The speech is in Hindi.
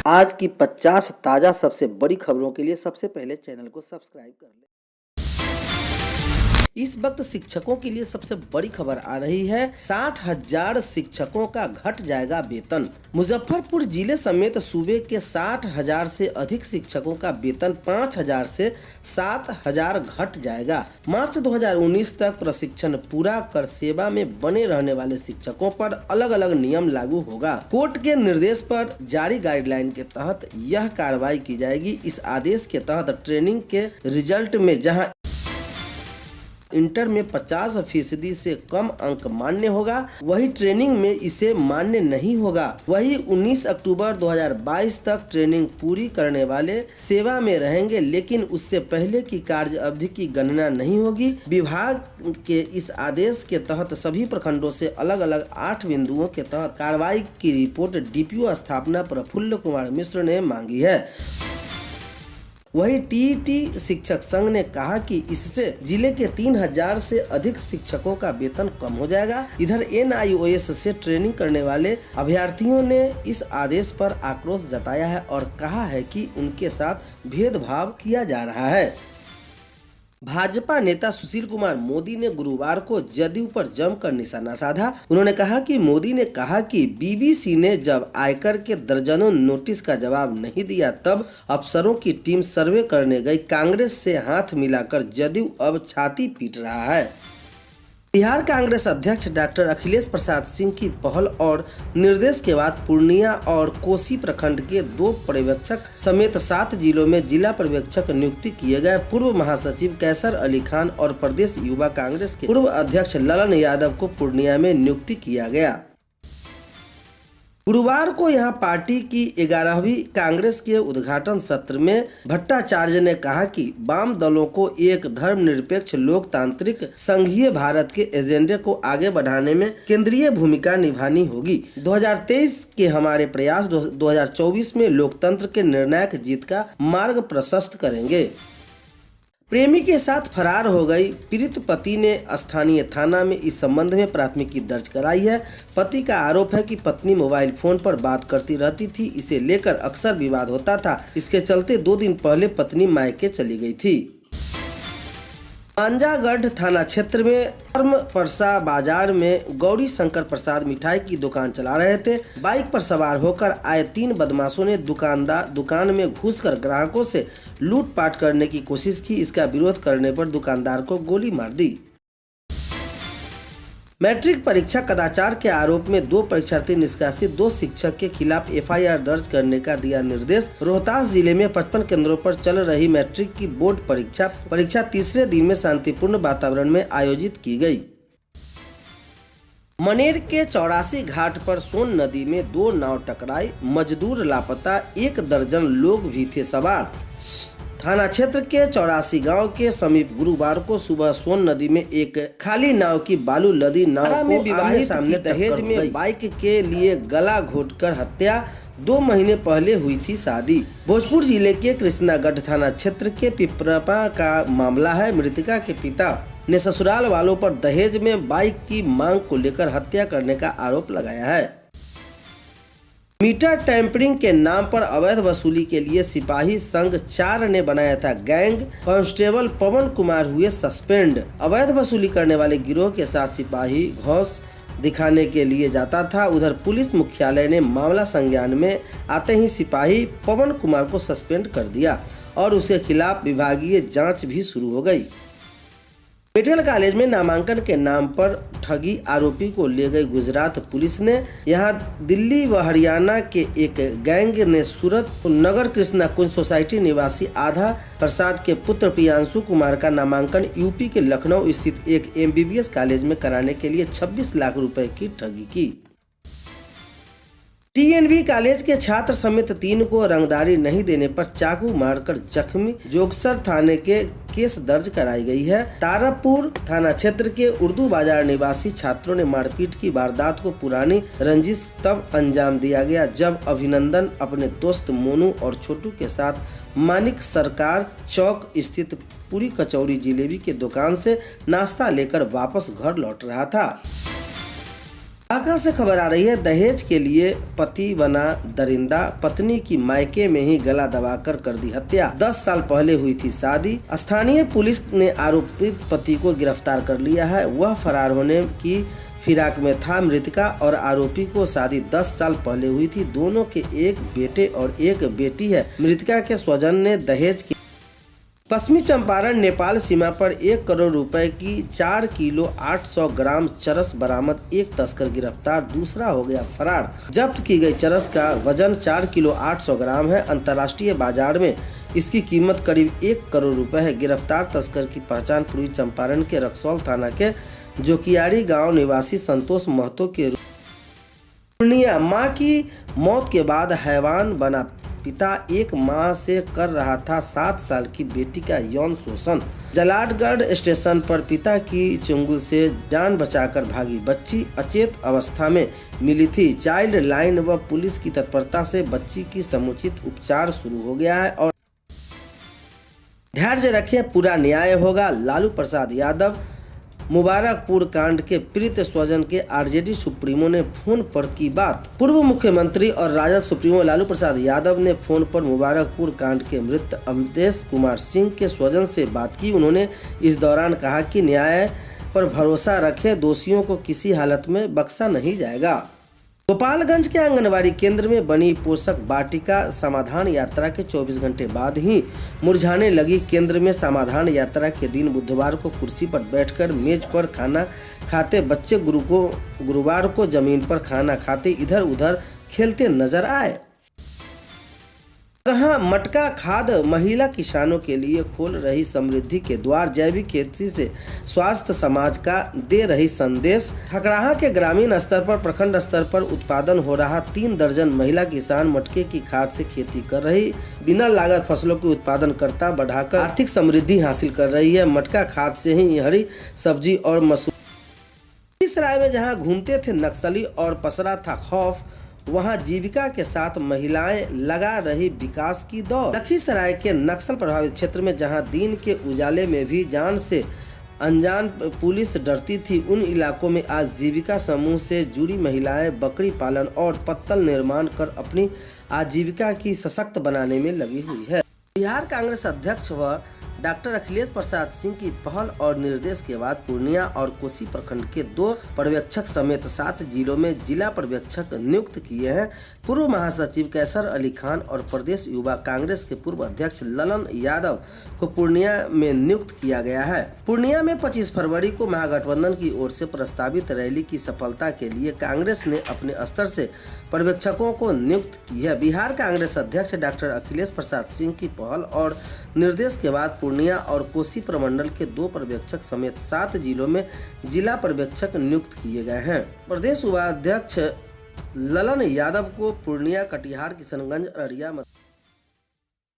आज की 50 ताज़ा सबसे बड़ी खबरों के लिए सबसे पहले चैनल को सब्सक्राइब कर लें। इस वक्त शिक्षकों के लिए सबसे बड़ी खबर आ रही है। 60,000 शिक्षकों का घट जाएगा वेतन। मुजफ्फरपुर जिले समेत सूबे के 60,000 से अधिक शिक्षकों का वेतन 5,000 से 7,000 घट जाएगा। मार्च 2019 तक प्रशिक्षण पूरा कर सेवा में बने रहने वाले शिक्षकों पर अलग अलग नियम लागू होगा। कोर्ट के निर्देश पर जारी गाइडलाइन के तहत यह कार्रवाई की जाएगी। इस आदेश के तहत ट्रेनिंग के रिजल्ट में जहां इंटर में 50% से कम अंक मान्य होगा, वही ट्रेनिंग में इसे मान्य नहीं होगा। वही 19 अक्टूबर 2022 तक ट्रेनिंग पूरी करने वाले सेवा में रहेंगे, लेकिन उससे पहले की कार्य अवधि की गणना नहीं होगी। विभाग के इस आदेश के तहत सभी प्रखंडों से अलग अलग 8 बिंदुओं के तहत कार्रवाई की रिपोर्ट डीपीओ स्थापना प्रफुल्ल कुमार मिश्र ने मांगी है। वही टीईटी शिक्षक संघ ने कहा कि इससे जिले के 3,000 से अधिक शिक्षकों का वेतन कम हो जाएगा। इधर एनआईओएस से ट्रेनिंग करने वाले अभ्यर्थियों ने इस आदेश पर आक्रोश जताया है और कहा है कि उनके साथ भेदभाव किया जा रहा है। भाजपा नेता सुशील कुमार मोदी ने गुरुवार को जदयू पर जमकर निशाना साधा। उन्होंने कहा कि मोदी ने कहा कि बीबीसी ने जब आयकर के दर्जनों नोटिस का जवाब नहीं दिया, तब अफसरों की टीम सर्वे करने गई। कांग्रेस से हाथ मिलाकर जदयू अब छाती पीट रहा है। बिहार कांग्रेस अध्यक्ष डॉक्टर अखिलेश प्रसाद सिंह की पहल और निर्देश के बाद पूर्णिया और कोसी प्रखंड के 2 पर्यवेक्षक समेत 7 जिलों में जिला पर्यवेक्षक नियुक्ति किए गए। पूर्व महासचिव कैसर अली खान और प्रदेश युवा कांग्रेस के पूर्व अध्यक्ष ललन यादव को पूर्णिया में नियुक्ति किया गया। गुरुवार को यहां पार्टी की 11वीं कांग्रेस के उद्घाटन सत्र में भट्टाचार्य ने कहा कि वाम दलों को एक धर्मनिरपेक्ष लोकतांत्रिक संघीय भारत के एजेंडे को आगे बढ़ाने में केंद्रीय भूमिका निभानी होगी। 2023 के हमारे प्रयास 2024 में लोकतंत्र के निर्णायक जीत का मार्ग प्रशस्त करेंगे। प्रेमी के साथ फरार हो गई पीड़ित पति ने स्थानीय थाना में इस संबंध में प्राथमिकी दर्ज कराई है। पति का आरोप है कि पत्नी मोबाइल फोन पर बात करती रहती थी। इसे लेकर अक्सर विवाद होता था। इसके चलते 2 दिन पहले पत्नी मायके चली गई थी। मांजागढ़ थाना क्षेत्र में परसा बाजार में गौरी शंकर प्रसाद मिठाई की दुकान चला रहे थे। बाइक पर सवार होकर आए 3 बदमाशों ने दुकान में घुसकर ग्राहकों से लूटपाट करने की कोशिश की। इसका विरोध करने पर दुकानदार को गोली मार दी। मैट्रिक परीक्षा कदाचार के आरोप में 2 परीक्षार्थी निष्कासित 2 शिक्षक के खिलाफ एफआईआर दर्ज करने का दिया निर्देश। रोहतास जिले में 55 केंद्रों पर चल रही मैट्रिक की बोर्ड परीक्षा तीसरे दिन में शांतिपूर्ण वातावरण में आयोजित की गई। मनेर के 84 घाट पर सोन नदी में 2 नाव टकराई। मजदूर लापता, 1 दर्जन लोग भी थे सवार। थाना क्षेत्र के 84 गांव के समीप गुरुवार को सुबह सोन नदी में एक खाली नाव की बालू लदी नाव में विवाहित सामने दहेज में बाइक के लिए गला घोटकर हत्या। 2 महीने पहले हुई थी शादी। भोजपुर जिले के कृष्णागढ़ थाना क्षेत्र के पिपरपा का मामला है। मृतका के पिता ने ससुराल वालों पर दहेज में बाइक की मांग को लेकर हत्या करने का आरोप लगाया है। मीटर टेम्परिंग के नाम पर अवैध वसूली के लिए सिपाही संघ 4 ने बनाया था गैंग। कांस्टेबल पवन कुमार हुए सस्पेंड। अवैध वसूली करने वाले गिरोह के साथ सिपाही घौस दिखाने के लिए जाता था। उधर पुलिस मुख्यालय ने मामला संज्ञान में आते ही सिपाही पवन कुमार को सस्पेंड कर दिया और उसके खिलाफ विभागीय जांच भी शुरू हो गई। मेडिकल कॉलेज में नामांकन के नाम पर ठगी आरोपी को ले गई गुजरात पुलिस ने। यहां दिल्ली व हरियाणा के एक गैंग ने सूरत नगर कृष्णा कुंज सोसाइटी निवासी आधा प्रसाद के पुत्र प्रियांशु कुमार का नामांकन यूपी के लखनऊ स्थित एक एमबीबीएस कॉलेज में कराने के लिए 26 लाख रुपए की ठगी की। टीएनवी कॉलेज के छात्र समेत 3 को रंगदारी नहीं देने पर चाकू मारकर जख्मी। जोगसर थाने के केस दर्ज कराई गई है। तारापुर थाना क्षेत्र के उर्दू बाजार निवासी छात्रों ने मारपीट की वारदात को पुरानी रंजिश तब अंजाम दिया गया जब अभिनंदन अपने दोस्त मोनू और छोटू के साथ मानिक सरकार चौक स्थित पूरी कचौड़ी जिलेबी के दुकान से नाश्ता लेकर वापस घर लौट रहा था। ढाका से खबर आ रही है, दहेज के लिए पति बना दरिंदा, पत्नी की मायके में ही गला दबाकर कर दी हत्या। 10 साल पहले हुई थी शादी। स्थानीय पुलिस ने आरोपित पति को गिरफ्तार कर लिया है। वह फरार होने की फिराक में था। मृतका और आरोपी को शादी 10 साल पहले हुई थी। दोनों के एक बेटे और एक बेटी है। मृतका के स्वजन ने दहेज की पश्चिमी चंपारण नेपाल सीमा पर 1 करोड़ रुपए की 4 किलो 800 ग्राम चरस बरामद, एक तस्कर गिरफ्तार, दूसरा हो गया फरार। जब्त की गई चरस का वजन 4 किलो 800 ग्राम है। अंतर्राष्ट्रीय बाजार में इसकी कीमत करीब 1 करोड़ रुपए है। गिरफ्तार तस्कर की पहचान पूर्वी चंपारण के रक्सौल थाना के जोकियाड़ी गांव निवासी संतोष महतो के पूर्णिया। मां की मौत के बाद हैवान बना पिता 1 माह से कर रहा था 7 साल की बेटी का यौन शोषण। जलाटगढ़ स्टेशन पर पिता की चंगुल से जान बचाकर भागी बच्ची अचेत अवस्था में मिली थी। चाइल्ड लाइन व पुलिस की तत्परता से बच्ची की समुचित उपचार शुरू हो गया है और धैर्य रखें, पूरा न्याय होगा। लालू प्रसाद यादव। मुबारकपुर कांड के पीड़ित स्वजन के आरजेडी सुप्रीमो ने फोन पर की बात। पूर्व मुख्यमंत्री और राजद सुप्रीमो लालू प्रसाद यादव ने फोन पर मुबारकपुर कांड के मृत अमदेश कुमार सिंह के स्वजन से बात की। उन्होंने इस दौरान कहा कि न्याय पर भरोसा रखें, दोषियों को किसी हालत में बख्शा नहीं जाएगा। गोपालगंज के आंगनबाड़ी केंद्र में बनी पोषक वाटिका समाधान यात्रा के 24 घंटे बाद ही मुरझाने लगी। केंद्र में समाधान यात्रा के दिन बुधवार को कुर्सी पर बैठकर मेज पर खाना खाते बच्चे गुरुवार को जमीन पर खाना खाते इधर उधर खेलते नजर आए। कहाँ मटका खाद महिला किसानों के लिए खोल रही समृद्धि के द्वार, जैविक खेती से स्वास्थ्य समाज का दे रही संदेश। ठकराहा के ग्रामीण स्तर पर प्रखंड स्तर पर उत्पादन हो रहा। 3 दर्जन महिला किसान मटके की खाद से खेती कर रही, बिना लागत फसलों की उत्पादनकर्ता बढ़ाकर आर्थिक समृद्धि हासिल कर रही है। मटका खाद से ही हरी सब्जी और मसूर। लखीसराय में जहाँ घूमते थे नक्सली और पसरा था खौफ, वहां जीविका के साथ महिलाएं लगा रही विकास की दौड़। लखीसराय के नक्सल प्रभावित क्षेत्र में जहां दिन के उजाले में भी जान से अनजान पुलिस डरती थी, उन इलाकों में आज जीविका समूह से जुड़ी महिलाएं बकरी पालन और पत्तल निर्माण कर अपनी आजीविका की सशक्त बनाने में लगी हुई है। बिहार कांग्रेस अध्यक्ष व डॉक्टर अखिलेश प्रसाद सिंह की पहल और निर्देश के बाद पूर्णिया और कोसी प्रखंड के 2 पर्यवेक्षक समेत 7 जिलों में जिला पर्यवेक्षक नियुक्त किए हैं। पूर्व महासचिव कैसर अली खान और प्रदेश युवा कांग्रेस के पूर्व अध्यक्ष ललन यादव को पूर्णिया में नियुक्त किया गया है। पूर्णिया में 25 फरवरी को महागठबंधन की ओर से प्रस्तावित रैली की सफलता के लिए कांग्रेस ने अपने स्तर से पर्यवेक्षकों को नियुक्त की है। बिहार कांग्रेस अध्यक्ष डॉक्टर अखिलेश प्रसाद सिंह की पहल और निर्देश के बाद पूर्णिया और कोसी प्रमंडल के 2 पर्यवेक्षक समेत 7 जिलों में जिला पर्यवेक्षक नियुक्त किए गए हैं। प्रदेश उपाध्यक्ष ललन यादव को पूर्णिया, कटिहार, किशनगंज, अररिया